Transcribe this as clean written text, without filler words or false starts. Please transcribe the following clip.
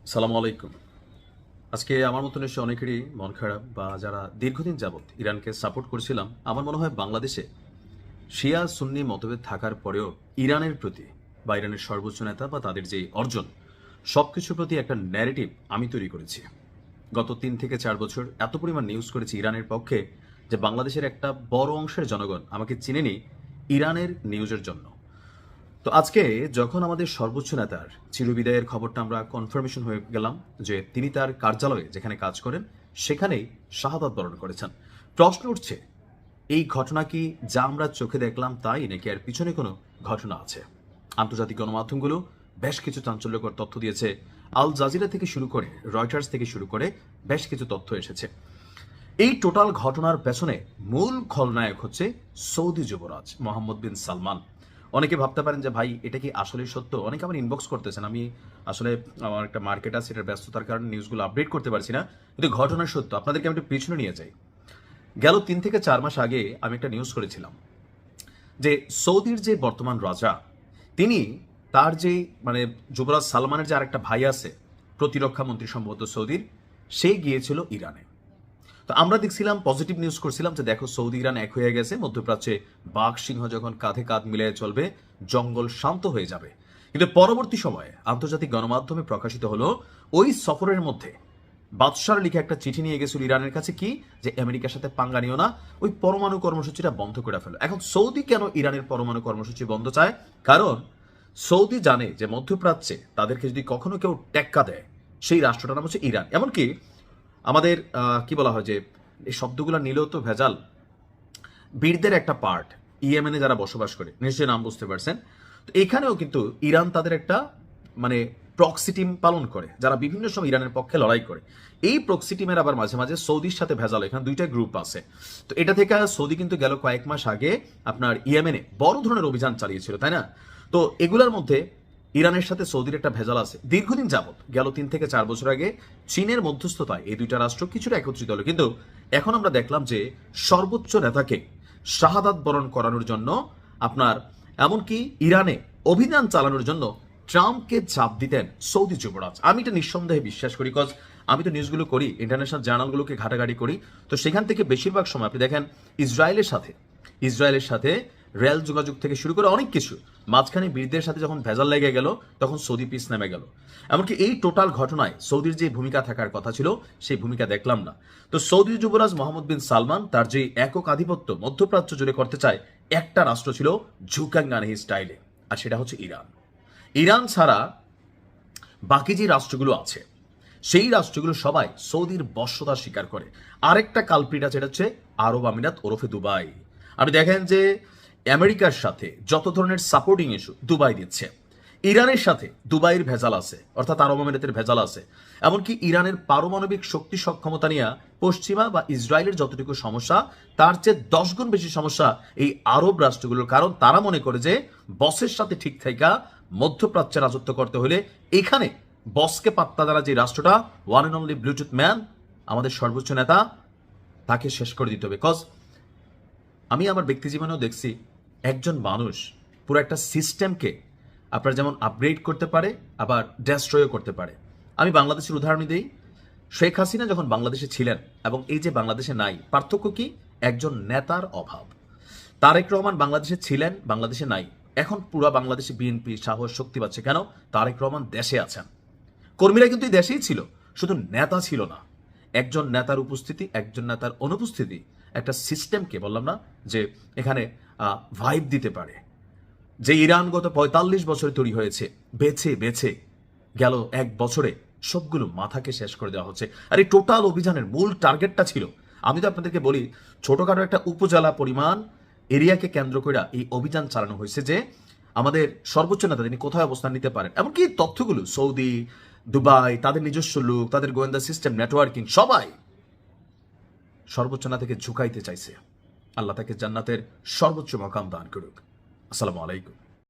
সালামু আলাইকুম। আজকে আমার মতো নিশ্চয়ই অনেকেরই মন খারাপ বা যারা দীর্ঘদিন যাবৎ ইরানকে সাপোর্ট করছিলাম, আমার মনে হয় বাংলাদেশে শিয়া সুন্নি মতভেদ থাকার পরেও ইরানের প্রতি বা ইরানের সর্বোচ্চ নেতা বা তাদের যে অর্জন সবকিছুর প্রতি একটা ন্যারেটিভ আমি তৈরি করেছি। গত 3 থেকে 4 বছর এত পরিমাণ নিউজ করেছি ইরানের পক্ষে যে বাংলাদেশের একটা বড় অংশের জনগণ আমাকে চিনেনি ইরানের নিউজের জন্য। তো আজকে যখন আমাদের সর্বোচ্চ নেতার চিরবিদায়ের খবরটা আমরা কনফার্মেশন হয়ে গেলাম যে তিনি তার কার্যালয়ে যেখানে কাজ করেন সেখানেই শাহাদাত বরণ করেছেন, প্রশ্ন উঠছে এই ঘটনা কি যা আমরা চোখে দেখলাম তাই নাকি এর পিছনে কোনো ঘটনা আছে? আন্তর্জাতিক গণমাধ্যমগুলো বেশ কিছু চাঞ্চল্যকর তথ্য দিয়েছে। আল জাজিরা থেকে শুরু করে রয়টার্স থেকে শুরু করে বেশ কিছু তথ্য এসেছে। এই টোটাল ঘটনার পেছনে মূল খলনায়ক হচ্ছে সৌদি যুবরাজ মোহাম্মদ বিন সালমান। অনেকে ভাবতে পারেন যে ভাই এটা কি আসলে সত্য? অনেকে আমার ইনবক্স করতেছেন, আমি আসলে আমার একটা মার্কেট আছে, এটার ব্যস্ততার কারণে নিউজগুলো আপডেট করতে পারছি না, কিন্তু ঘটনা সত্য। আপনাদেরকে আমি একটু পিছনে নিয়ে যাই। গেল 3 থেকে 4 মাস আগে আমি একটা নিউজ করেছিলাম যে সৌদির যে বর্তমান রাজা তিনি তার যে যুবরাজ সালমানের যে আরেকটা ভাই আছে প্রতিরক্ষা মন্ত্রী সম্ভবত সৌদির, সে গিয়েছিল ইরানে। তো আমরা দেখছিলাম পজিটিভ নিউজ করছিলাম যে দেখো সৌদি ইরান এক হয়ে গেছে, মধ্যপ্রাচ্যে বাঘ সিংহ যখন কাঁধে কাঁধ মিলিয়ে চলবে জঙ্গল শান্ত হয়ে যাবে। কিন্তু পরবর্তী সময়ে আন্তর্জাতিক গণমাধ্যমে প্রকাশিত হলো ওই সফরের মধ্যে বাদশার লিখে একটা চিঠি নিয়ে গেছিল ইরানের কাছে কি যে আমেরিকার সাথে পাঙ্গা নিও না, ওই পরমাণু কর্মসূচিটা বন্ধ করে ফেলো। এখন সৌদি কেন ইরানের পরমাণু কর্মসূচি বন্ধ চায়? কারণ সৌদি জানে যে মধ্যপ্রাচ্যে তাদেরকে যদি কখনো কেউ টেক্কা দেয় সেই রাষ্ট্রটার নাম হচ্ছে ইরান। এমনকি আমাদের কি বলা হয় যে এই শব্দগুলো নিলেও তো ভেজাল, বীরদের একটা পার্ট ইয়েমেনে যারা বসবাস করে নিশ্চয়ই নাম বুঝতে পারছেন। তো এখানেও কিন্তু ইরান তাদের একটা প্রক্সি টিম পালন করে যারা বিভিন্ন সময় ইরানের পক্ষে লড়াই করে। এই প্রক্সি টিমের আবার মাঝে মাঝে সৌদির সাথে ভেজাল, এখানে দুইটা গ্রুপ আছে। তো এটা থেকে সৌদি কিন্তু গেল কয়েক মাস আগে আপনার ইয়েমেনে বড় ধরনের অভিযান চালিয়েছিল, তাই না? তো এগুলোর মধ্যে ইরানের সাথে সৌদির একটা ভেজাল আছে দীর্ঘদিন যাবত। গেল 3 থেকে 4 বছর আগে চীনের মধ্যস্থতায় এই দুইটা রাষ্ট্র কিছুটা একত্রিত হলো, কিন্তু এখন আমরা দেখলাম যে সর্বোচ্চ নেতাকে শাহাদাত বরণ করানোর জন্য আপনার এমনকি ইরানে অভিযান চালানোর জন্য ট্রাম্পকে চাপ দিতেন সৌদি যুবরাজ। আমি এটা নিঃসন্দেহে বিশ্বাস করি, কজ আমি তো নিউজগুলো করি, ইন্টারন্যাশনাল জার্নালগুলোকে ঘাটাঘাটি করি। তো সেখান থেকে বেশিরভাগ সময় আপনি দেখেন ইসরায়েলের সাথে রেল যোগাযোগ থেকে শুরু করে অনেক কিছু, মাঝখানে বীরদের সাথে যখন ভেজাল লেগে গেল তখন সৌদি পিস নেমে গেল। এমনকি এই টোটাল ঘটনায় সৌদির যে ভূমিকা থাকার কথা ছিল সেই ভূমিকা দেখলাম না। তো সৌদি যুবরাজ মোহাম্মদ বিন সালমান তার যে একক আধিপত্য মধ্যপ্রাচ্য জুড়ে করতে চায়, একটা রাষ্ট্র ছিল ঝুকাঙ্গানহি স্টাইলে, আর সেটা হচ্ছে ইরান। ইরান ছাড়া বাকি যে রাষ্ট্রগুলো আছে সেই রাষ্ট্রগুলো সবাই সৌদির বশ্যতা স্বীকার করে। আরেকটা কালপ্রিট আছে, এটা হচ্ছে আরব আমিরাত ওরফে দুবাই। আপনি দেখেন যে আমেরিকার সাথে যত ধরনের সাপোর্টিং ইস্যু দুবাই দিচ্ছে, ইরানের সাথে দুবাইয়ের ভেজাল আছে, অর্থাৎ আরব আমিরাতের ভেজাল আছে। এমনকি ইরানের পারমাণবিক শক্তি সক্ষমতা নিয়ে পশ্চিমা বা ইসরায়েলের যতটুকু সমস্যা তার চেয়ে 10 গুণ বেশি সমস্যা এই আরব রাষ্ট্রগুলোর। কারণ তারা মনে করে যে বসের সাথে ঠিক থাকা মধ্যপ্রাচ্যে রাজত্ব করতে হলে এখানে বসকে পাত্তা দ্বারা যে রাষ্ট্রটা one and only Bluetooth man আমাদের সর্বোচ্চ নেতা, তাকে শেষ করে দিতে হবে। কজ আমি আমার ব্যক্তি জীবনেও দেখছি একজন মানুষ পুরো একটা সিস্টেমকে আপনার যেমন আপগ্রেড করতে পারে আবার ডেস্ট্রয়ও করতে পারে। আমি বাংলাদেশের উদাহরণ দিই। শেখ হাসিনা যখন বাংলাদেশে ছিলেন এবং এই যে বাংলাদেশে নাই, পার্থক্য কি? একজন নেতার অভাব। তারেক রহমান বাংলাদেশে ছিলেন, বাংলাদেশে নাই। এখন পুরো বাংলাদেশে বিএনপি সাহস শক্তি পাচ্ছে কেন? তারেক রহমান দেশে আছেন। কর্মীরা কিন্তু এই দেশেই ছিল, শুধু নেতা ছিল না। একজন নেতার উপস্থিতি, একজন নেতার অনুপস্থিতি একটা সিস্টেমকে বললাম না যে এখানে ভাইব দিতে পারে। যে ইরান গত 45 বছরে তৈরি হয়েছে, বেছে বেছে গেল 1 বছরে সবগুলো মাথাকে শেষ করে দেওয়া হচ্ছে। আর এই টোটাল অভিযানের মূল টার্গেটটা ছিল, আমি তো আপনাদেরকে বলি, ছোটখাটো একটা উপজেলা পরিমাণ এরিয়াকে কেন্দ্র করে এই অভিযান চালানো হয়েছে যে আমাদের সর্বোচ্চ নেতা তিনি কোথায় অবস্থান নিতে পারেন। এমনকি তথ্যগুলো সৌদি, দুবাই, তাদের নিজস্ব লোক, তাদের গোয়েন্দা সিস্টেম, নেটওয়ার্কিং সবাই সর্বোচ্চ নেতাকে ঝুঁকাইতে চাইছে। আল্লাহ তাকে জান্নাতের সর্বোচ্চ মাকাম দান করুক। আসসালামু আলাইকুম।